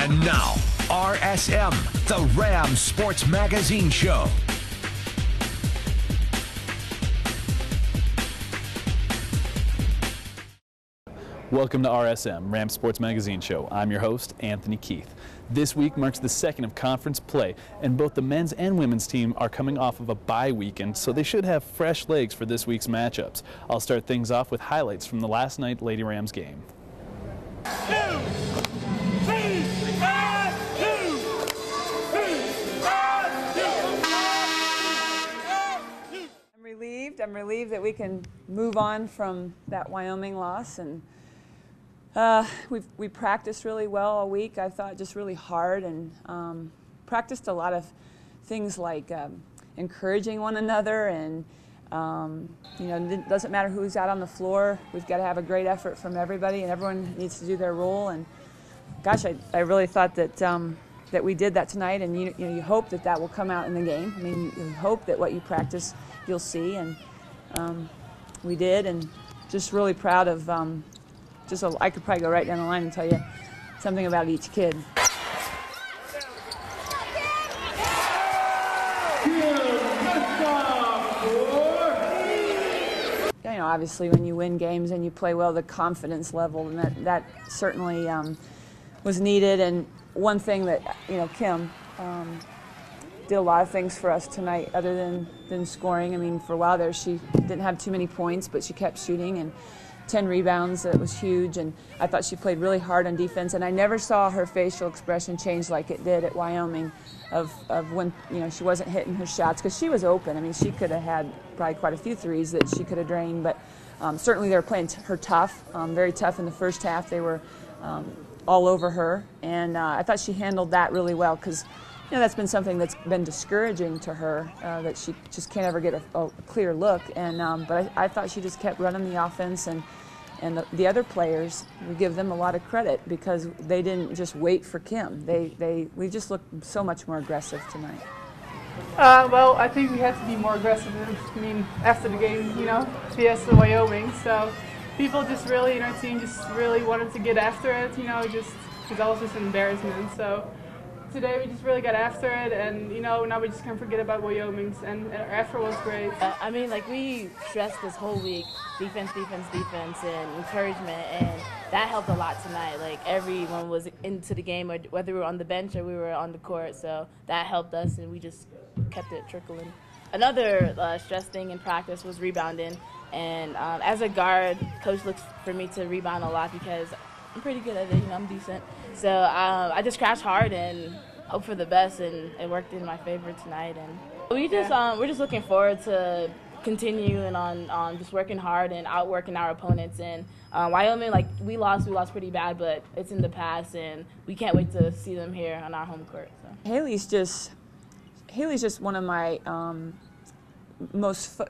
And now, RSM, the Rams Sports Magazine Show. Welcome to RSM, Rams Sports Magazine Show. I'm your host, Anthony Keith. This week marks the second of conference play, and both the men's and women's team are coming off of a bye weekend, so they should have fresh legs for this week's matchups. I'll start things off with highlights from the last night Lady Rams game. I'm relieved that we can move on from that Wyoming loss, and we practiced really well all week. I thought just really hard, and practiced a lot of things like encouraging one another, and you know, it doesn't matter who's out on the floor. We've got to have a great effort from everybody, and everyone needs to do their role. And gosh, I really thought that that we did that tonight, and you hope that that will come out in the game. I mean, you hope that what you practice you'll see, and we did, and just really proud of I could probably go right down the line and tell you something about each kid. You know, obviously when you win games and you play well, the confidence level, and that certainly was needed. And one thing that, you know, Kim did a lot of things for us tonight other than scoring. I mean, for a while there she didn't have too many points, but she kept shooting, and 10 rebounds. That was huge, and I thought she played really hard on defense, and I never saw her facial expression change like it did at Wyoming of when, you know, she wasn't hitting her shots, because she was open. I mean, she could have had probably quite a few threes that she could have drained, but certainly they were playing her tough, very tough in the first half. They were all over her, and I thought she handled that really well, because you know, that's been something that's been discouraging to her, that she just can't ever get a clear look. And but I thought she just kept running the offense, and the other players, we give them a lot of credit because they didn't just wait for Kim. We just looked so much more aggressive tonight. Well, I think we had to be more aggressive. I mean, after the game, you know, Fiesta Wyoming, so people just really, our team just really wanted to get after it, you know, just because that was just an embarrassment. So today we just really got after it, and you know, now we just can't forget about Wyoming's, and our effort was great. I mean, like, we stressed this whole week, defense, and encouragement, and that helped a lot tonight. Like, everyone was into the game, or whether we were on the bench or we were on the court, so that helped us, and we just kept it trickling. Another stress thing in practice was rebounding, and as a guard, coach looks for me to rebound a lot because I'm pretty good at it, you know, I'm decent. So I just crashed hard and hope for the best, and it worked in my favor tonight. And we just we're just looking forward to continuing on just working hard and outworking our opponents. And Wyoming, like, we lost pretty bad, but it's in the past, and we can't wait to see them here on our home court. So. Haley's just one of my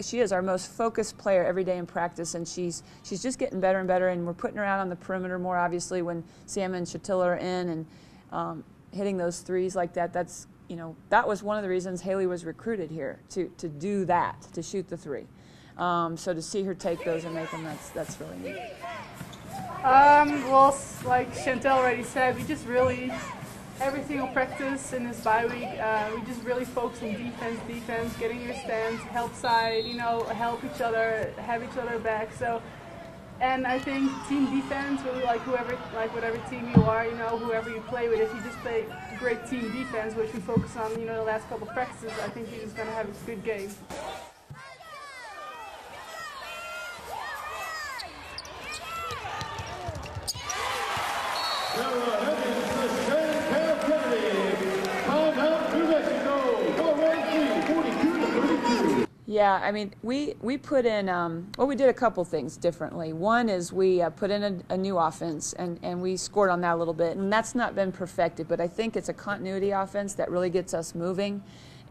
she is our most focused player every day in practice, and she's just getting better and better, and we're putting her out on the perimeter more, obviously, when Sam and Shatilla are in, and hitting those threes like that. That's, you know, that was one of the reasons Haley was recruited here, to do that, to shoot the three. So to see her take those and make them, that's really neat. Well, like Chantel already said, we just really, every single practice in this bye week, we just really focus on defense, getting your stance, help side, you know, help each other, have each other back. So, and I think team defense, really, like whatever team you are, you know, whoever you play with, if you just play great team defense, which we focus on, you know, the last couple of practices, I think you're just going to have a good game. Yeah, I mean, we put in, well, we did a couple things differently. One is we put in a new offense, and we scored on that a little bit, and that's not been perfected, but I think it's a continuity offense that really gets us moving,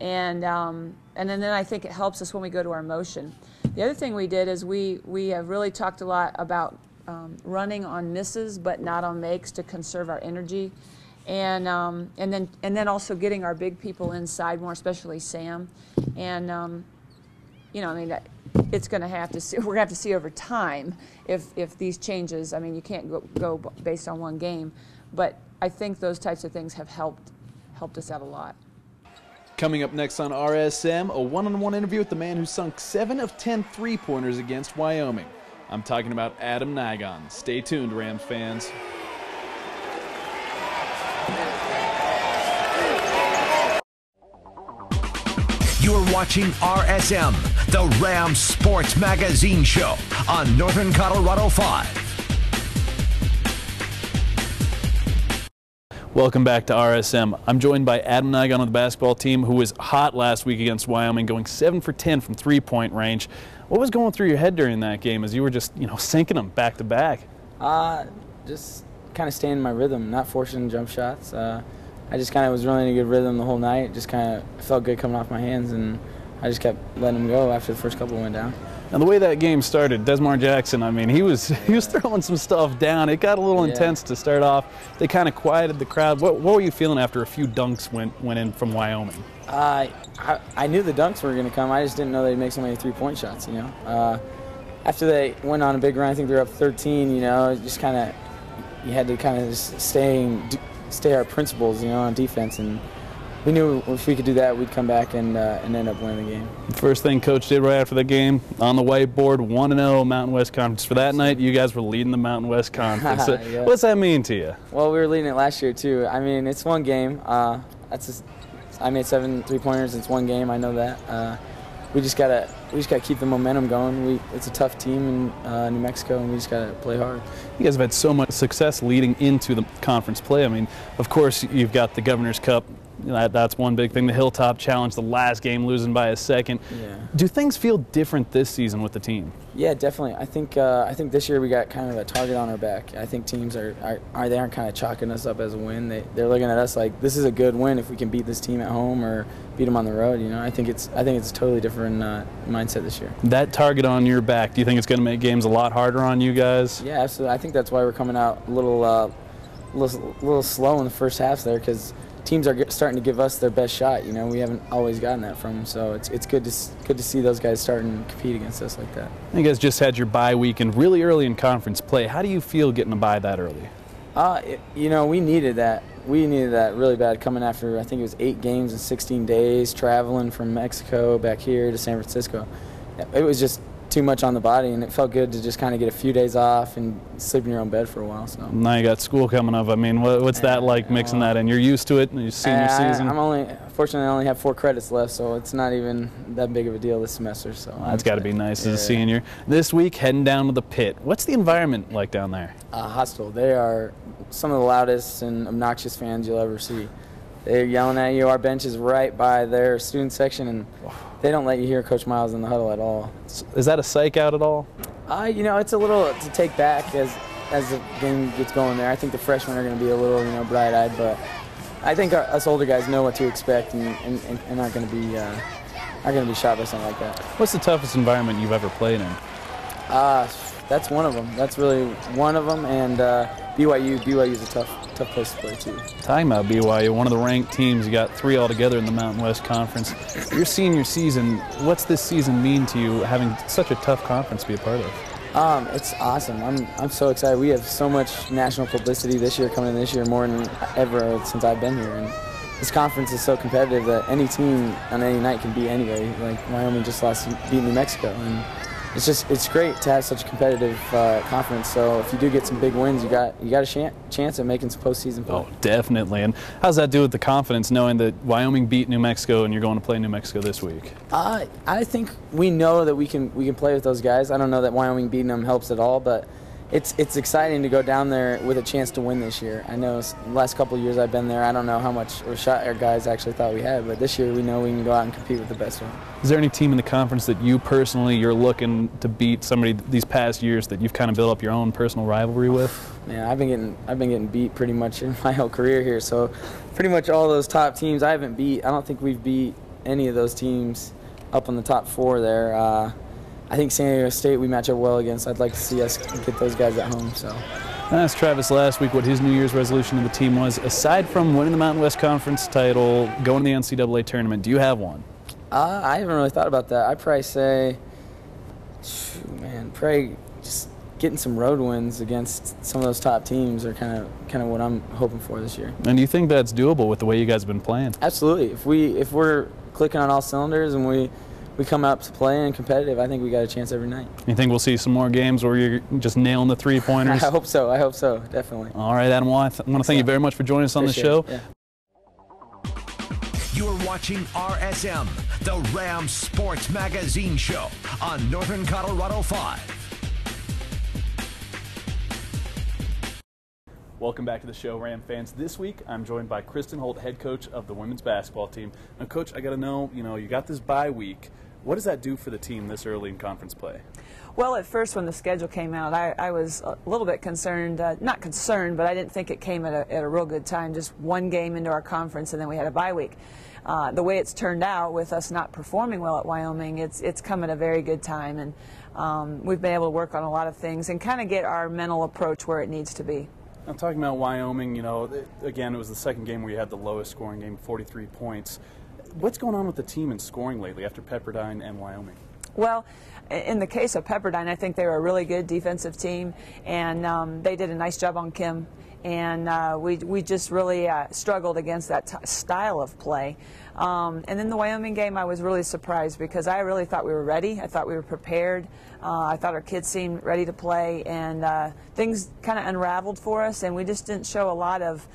and then I think it helps us when we go to our motion. The other thing we did is we have really talked a lot about running on misses but not on makes to conserve our energy, and then also getting our big people inside more, especially Sam, and you know, I mean, it's going to have to see. We're going to have to see over time if these changes. I mean, you can't go based on one game, But I think those types of things have helped us out a lot. Coming up next on RSM, a one-on-one interview with the man who sunk 7 of 10 three-pointers against Wyoming. I'm talking about Adam Nigon. Stay tuned, Rams fans. You're watching RSM, the Rams Sports Magazine Show on Northern Colorado 5. Welcome back to RSM. I'm joined by Adam Nigon on the basketball team, who was hot last week against Wyoming, going 7 for 10 from three-point range. What was going through your head during that game as you were just, sinking them back to back? Just kind of staying in my rhythm, not forcing jump shots. I just kind of was really in a good rhythm the whole night. Just kind of felt good coming off my hands, and I just kept letting them go after the first couple went down. Now, the way that game started, Desmar Jackson, I mean, he was throwing some stuff down. It got a little intense to start off. They kind of quieted the crowd. What were you feeling after a few dunks went in from Wyoming? I knew the dunks were going to come. I just didn't know they'd make so many three-point shots, After they went on a big run, I think they were up 13, just kind of, you had to kind of just stay our principles, on defense, and we knew if we could do that, we'd come back and end up winning the game. First thing Coach did right after the game, on the whiteboard, 1-0 Mountain West Conference. For that night, you guys were leading the Mountain West Conference. Yeah. What's that mean to you? Well, we were leading it last year, too. I mean, it's one game. I made 7 three-pointers. It's one game. I know that. We just gotta keep the momentum going. It's a tough team in New Mexico, and we just gotta play hard. You guys have had so much success leading into the conference play. I mean, of course, you've got the Governor's Cup. That's one big thing. The Hilltop Challenge, the last game losing by a second. Yeah. Do things feel different this season with the team? Yeah, definitely. I think this year we got kind of a target on our back. I think teams aren't kind of chalking us up as a win. They're looking at us like this is a good win if we can beat this team at home or beat them on the road. I think it's a totally different mindset this year. That target on your back, do you think it's going to make games a lot harder on you guys? Yeah, absolutely. I think that's why we're coming out a little slow in the first half there, because teams are starting to give us their best shot. We haven't always gotten that from them, so it's good to see those guys starting to compete against us like that. You guys just had your bye weekend really early in conference play. How do you feel getting a bye that early? We needed that. We needed that really bad coming after, I think it was 8 games in 16 days, traveling from Mexico back here to San Francisco. It was just too much on the body, and it felt good to just kind of get a few days off and sleep in your own bed for a while. So now you got school coming up. I mean, what's that like mixing that in? You're used to it in your senior season? Fortunately, I only have 4 credits left, so it's not even that big of a deal this semester. So that's got to be nice as a senior. This week, heading down to the pit. What's the environment like down there? Hostile. They are some of the loudest and obnoxious fans you'll ever see. They're yelling at you. Our bench is right by their student section, and they don't let you hear Coach Miles in the huddle at all. Is that a psych out at all? It's a little to take back as the game gets going there. I think the freshmen are going to be a little, bright-eyed, but I think us older guys know what to expect and aren't going to be shot by something like that. What's the toughest environment you've ever played in? That's one of them. That's really one of them, and BYU is a tough place to play too. Talking about BYU, one of the ranked teams, you got 3 altogether in the Mountain West Conference. Your senior season, what's this season mean to you, having such a tough conference to be a part of? It's awesome. I'm so excited. We have so much national publicity this year, coming in this year, more than ever since I've been here. And this conference is so competitive that any team on any night can beat anybody. Like Wyoming just beat New Mexico, and it's great to have such a competitive conference. So if you do get some big wins, you got a chance at making some postseason play. Oh, definitely. And how's that do with the confidence, knowing that Wyoming beat New Mexico and you're going to play New Mexico this week? I think we know that we can play with those guys. I don't know that Wyoming beating them helps at all, but it's exciting to go down there with a chance to win this year. I know the last couple of years I've been there, I don't know how much of a shot our guys actually thought we had, but this year we know we can go out and compete with the best one. Is there any team in the conference that you're looking to beat, somebody these past years that you've kind of built up your own personal rivalry with? Man, I've been getting beat pretty much in my whole career here, so pretty much all those top teams I haven't beat. I don't think we've beat any of those teams up on the top 4 there. I think San Diego State we match up well against. I'd like to see us get those guys at home. So I asked Travis last week what his New Year's resolution to the team was. Aside from winning the Mountain West Conference title, going to the NCAA tournament, do you have one? I haven't really thought about that. I'd probably say, probably just getting some road wins against some of those top teams are kind of what I'm hoping for this year. And do you think that's doable with the way you guys have been playing? Absolutely. If we're clicking on all cylinders and we come out to play and competitive, I think we got a chance every night. You think we'll see some more games where you're just nailing the three-pointers? I hope so, definitely. All right, Adam, I want to thank you very much for joining us on the show. Yeah. You're watching RSM, the Rams Sports Magazine Show on Northern Colorado 5. Welcome back to the show, Ram fans. This week, I'm joined by Kristen Holt, head coach of the women's basketball team. Now, Coach, I got to know, you got this bye week. What does that do for the team this early in conference play? Well, at first when the schedule came out, I was a little bit concerned, not concerned, but I didn't think it came at a real good time, just one game into our conference and then we had a bye week. The way it's turned out with us not performing well at Wyoming, it's come at a very good time, and we've been able to work on a lot of things and kind of get our mental approach where it needs to be. I'm talking about Wyoming, again, it was the second game where you had the lowest scoring game, 43 points. What's going on with the team in scoring lately after Pepperdine and Wyoming? Well, in the case of Pepperdine, I think they were a really good defensive team, and they did a nice job on Kim. And we just really struggled against that style of play. And in the Wyoming game, I was really surprised because I really thought we were ready. I thought we were prepared. I thought our kids seemed ready to play, and things kind of unraveled for us, and we just didn't show a lot of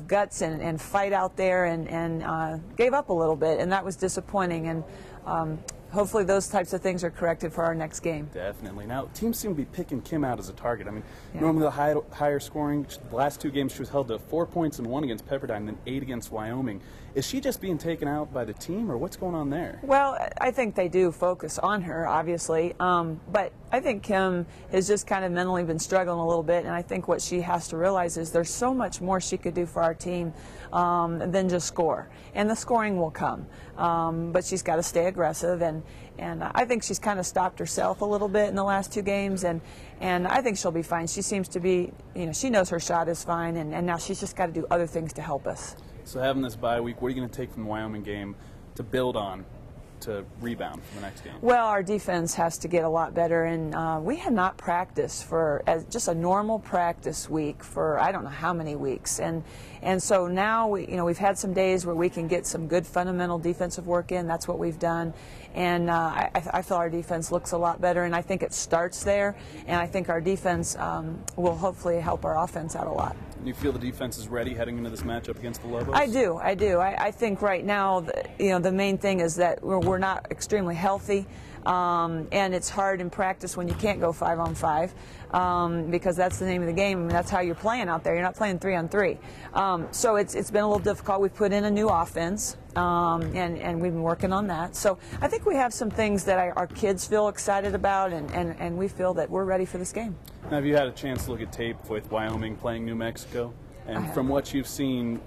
guts and fight out there, and gave up a little bit, and that was disappointing. And hopefully those types of things are corrected for our next game. Definitely. Now, teams seem to be picking Kim out as a target. I mean, normally the higher scoring, the last two games she was held to 4 points and 1 against Pepperdine and then 8 against Wyoming. Is she just being taken out by the team, or what's going on there? Well, I think they do focus on her, obviously, but I think Kim has just kind of mentally been struggling a little bit, and I think what she has to realize is there's so much more she could do for our team than just score, and the scoring will come, but she's got to stay aggressive, and I think she's kind of stopped herself a little bit in the last 2 games, and I think she'll be fine. She seems to be, she knows her shot is fine, and now she's just got to do other things to help us. So having this bye week, what are you going to take from the Wyoming game to build on to rebound for the next game? Well, our defense has to get a lot better, and we had not practiced for just a normal practice week for I don't know how many weeks, and so now we've had some days where we can get some good fundamental defensive work in. That's what we've done, and I feel our defense looks a lot better, and I think it starts there, and I think our defense will hopefully help our offense out a lot. You feel the defense is ready heading into this matchup against the Lobos? I do. I think right now, the main thing is that we're not extremely healthy, and it's hard in practice when you can't go 5-on-5 because that's the name of the game. I mean, that's how you're playing out there. You're not playing 3-on-3. So it's been a little difficult. We've put in a new offense, and we've been working on that. So I think we have some things that our kids feel excited about, and we feel that we're ready for this game. Now, have you had a chance to look at tape with Wyoming playing New Mexico? And from what you've seen,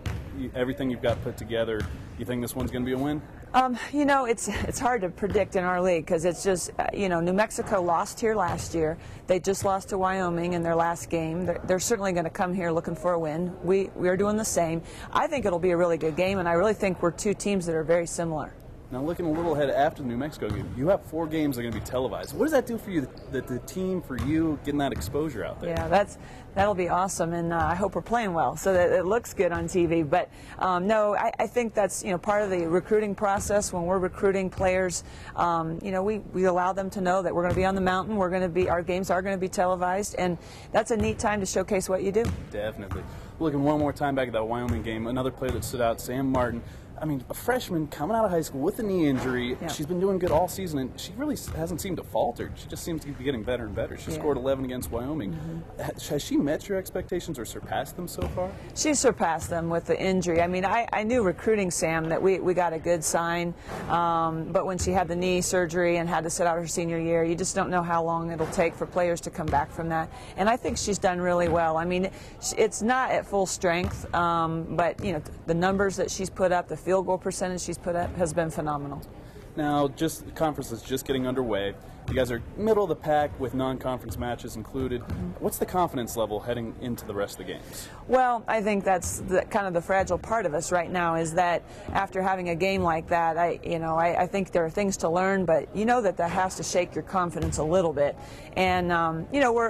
everything you've got put together, you think this one's going to be a win? It's hard to predict in our league because it's just, New Mexico lost here last year. They just lost to Wyoming in their last game. They're certainly going to come here looking for a win. We are doing the same. I think it'll be a really good game, and I really think we're 2 teams that are very similar. Now, looking a little ahead after the New Mexico game, you have 4 games that are going to be televised. What does that do for you, the team, for you, getting that exposure out there? Yeah, that'll be awesome, and I hope we're playing well so that it looks good on TV. But no, I think that's part of the recruiting process. When we're recruiting players, we allow them to know that we're going to be on the mountain. Our games are going to be televised, and that's a neat time to showcase what you do. Definitely. Looking one more time back at that Wyoming game, another player that stood out, Sam Martin. I mean, a freshman coming out of high school with a knee injury. Yeah. She's been doing good all season, and she really hasn't seemed to falter. She just seems to be getting better and better. She scored 11 against Wyoming. Mm-hmm. Has she met your expectations or surpassed them so far? She surpassed them with the injury. I mean, I knew recruiting Sam that we got a good sign, but when she had the knee surgery and had to sit out her senior year, you just don't know how long it'll take for players to come back from that. And I think she's done really well. I mean, it's not at full strength, but the numbers that she's put up, the field goal percentage she's put up has been phenomenal. Now, just the conference is just getting underway. You guys are middle of the pack with non-conference matches included. What's the confidence level heading into the rest of the games? Well, I think that's kind of the fragile part of us right now, is that after having a game like that, I think there are things to learn, but you know that has to shake your confidence a little bit. And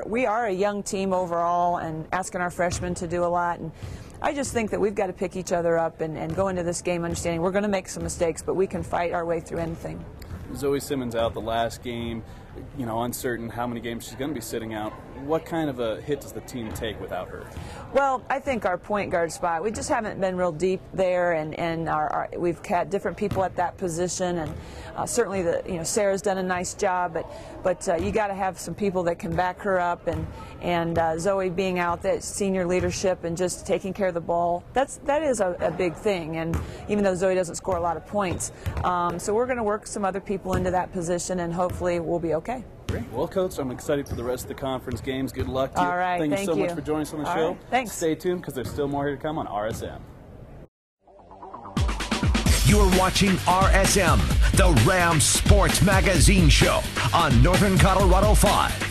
we are a young team overall, and asking our freshmen to do a lot. And I just think that we've got to pick each other up and go into this game understanding we're going to make some mistakes, but we can fight our way through anything. Zoe Simmons out the last game, uncertain how many games she's going to be sitting out. What kind of a hit does the team take without her? Well, I think our point guard spot, we just haven't been real deep there, and we've had different people at that position, and certainly Sarah's done a nice job, but you got to have some people that can back her up, and Zoe being out, that senior leadership and just taking care of the ball, that is a big thing. And even though Zoe doesn't score a lot of points, so we're going to work some other people into that position, and hopefully we'll be okay. Great. Well, Coach, I'm excited for the rest of the conference games. Good luck to you. All right, thank you so much for joining us on the show. Right, thanks. Stay tuned, because there's still more here to come on RSM. You're watching RSM, the Ram Sports Magazine Show on Northern Colorado 5.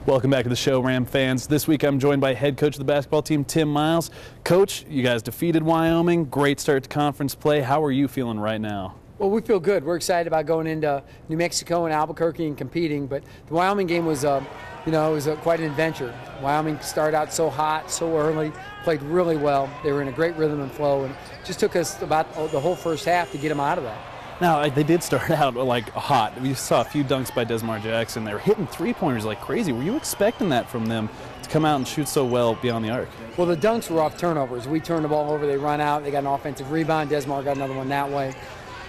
Welcome back to the show, Ram fans. This week I'm joined by head coach of the basketball team, Tim Miles. Coach, you guys defeated Wyoming. Great start to conference play. How are you feeling right now? Well, we feel good. We're excited about going into New Mexico and Albuquerque and competing. But the Wyoming game was, quite an adventure. Wyoming started out so hot, so early, played really well. They were in a great rhythm and flow, and just took us about the whole first half to get them out of that. Now, they did start out like hot. We saw a few dunks by Desmar Jackson. They were hitting three-pointers like crazy. Were you expecting that from them to come out and shoot so well beyond the arc? Well, the dunks were off turnovers. We turned the ball over, they run out, they got an offensive rebound. Desmar got another one that way.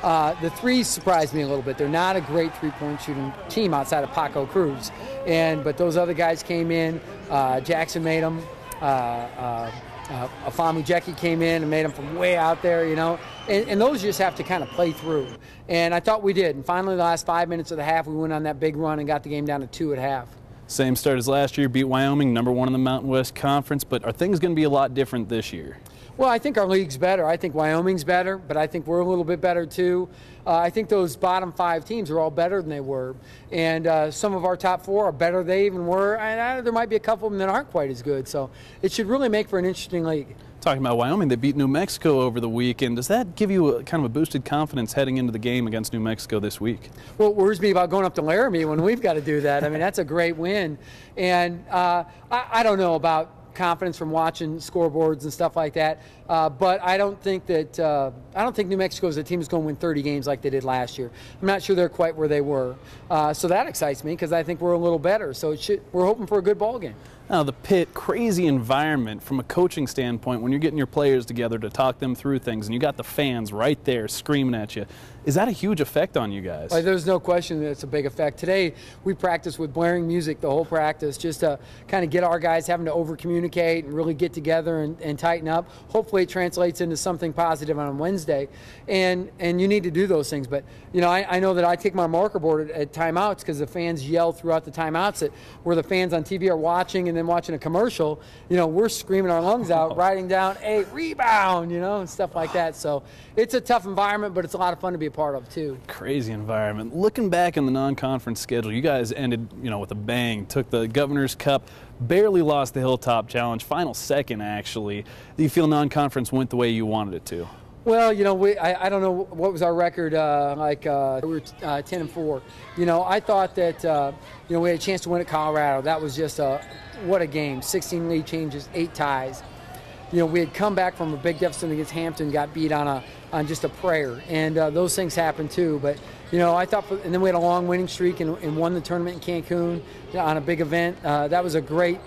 The threes surprised me a little bit. They're not a great three-point shooting team outside of Paco Cruz, but those other guys came in. Jackson made them. Afamu Jackie came in and made them from way out there, and those you just have to kind of play through. And I thought we did. And finally, the last 5 minutes of the half, we went on that big run and got the game down to 2 at half. Same start as last year, beat Wyoming, #1 in the Mountain West Conference, but are things going to be a lot different this year? Well, I think our league's better. I think Wyoming's better, but I think we're a little bit better too. I think those bottom 5 teams are all better than they were. And some of our top 4 are better than they even were. And there might be a couple of them that aren't quite as good. So it should really make for an interesting league. Talking about Wyoming, they beat New Mexico over the weekend. Does that give you kind of a boosted confidence heading into the game against New Mexico this week? Well, it worries me about going up to Laramie when we've got to do that. I mean, that's a great win. And I don't know about confidence from watching scoreboards and stuff like that, but I don't think New Mexico is a team that's going to win 30 games like they did last year. I'm not sure they're quite where they were, so that excites me because I think we're a little better. So we're hoping for a good ball game. Now, the Pit, crazy environment from a coaching standpoint when you're getting your players together to talk them through things, and you got the fans right there screaming at you. Is that a huge effect on you guys? There's no question that it's a big effect. Today, we practiced with blaring music the whole practice just to kind of get our guys having to over-communicate and really get together and tighten up. Hopefully, it translates into something positive on Wednesday. And you need to do those things. But, I know that I take my marker board at timeouts because the fans yell throughout the timeouts where the fans on TV are watching and then watching a commercial. We're screaming our lungs out, writing down a rebound, and stuff like that. So it's a tough environment, but it's a lot of fun to be a part of too. Crazy environment. Looking back in the non-conference schedule, you guys ended, with a bang. Took the Governor's Cup, barely lost the Hilltop Challenge, final second actually. Do you feel non-conference went the way you wanted it to? Well, I don't know what was our record. We were 10-4. I thought that we had a chance to win at Colorado. That was just what a game. 16 lead changes, 8 ties. We had come back from a big deficit against Hampton, got beat on just a prayer, and those things happen too. But I thought, and then we had a long winning streak and won the tournament in Cancun on a big event. That was a great.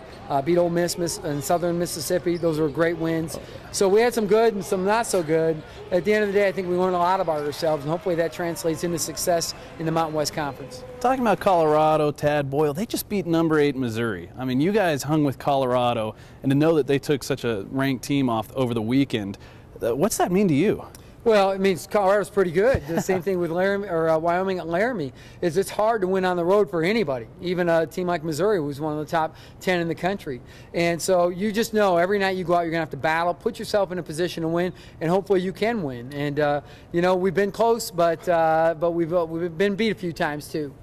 Beat Ole Miss in Southern Mississippi. Those were great wins. So we had some good and some not so good. At the end of the day, I think we learned a lot about ourselves, and hopefully that translates into success in the Mountain West Conference. Talking about Colorado, Tad Boyle, they just beat #8 Missouri. I mean, you guys hung with Colorado, and to know that they took such a ranked team off over the weekend, what's that mean to you? Well, it means Colorado's pretty good. The same thing with Laramie, or Wyoming at Laramie, is it's hard to win on the road for anybody, even a team like Missouri, who's one of the top 10 in the country. And so you just know every night you go out, you're going to have to battle, put yourself in a position to win, and hopefully you can win. And, you know, we've been close, but we've been beat a few times too.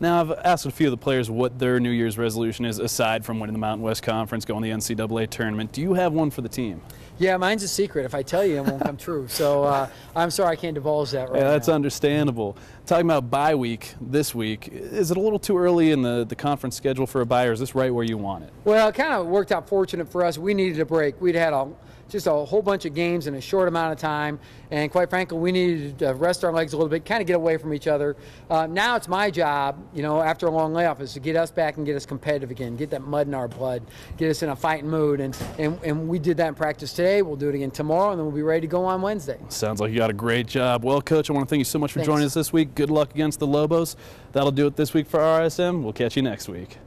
Now, I've asked a few of the players what their New Year's resolution is, aside from winning the Mountain West Conference, going to the NCAA tournament. Do you have one for the team? Yeah, mine's a secret. If I tell you, it won't come true. So I'm sorry I can't divulge that right now. Yeah, that's understandable. Talking about bye week this week, is it a little too early in the conference schedule for a bye, or is this right where you want it? Well, it kind of worked out fortunate for us. We needed a break. We'd had just a whole bunch of games in a short amount of time, and quite frankly, we needed to rest our legs a little bit, kind of get away from each other. Now it's my job, you know, after a long layoff, is to get us back and get us competitive again, get that mud in our blood, get us in a fighting mood, and we did that in practice today. We'll do it again tomorrow, and then we'll be ready to go on Wednesday. Sounds like you got a great job. Well, Coach, I want to thank you so much for joining us this week. Good luck against the Lobos. That'll do it this week for RSM. We'll catch you next week.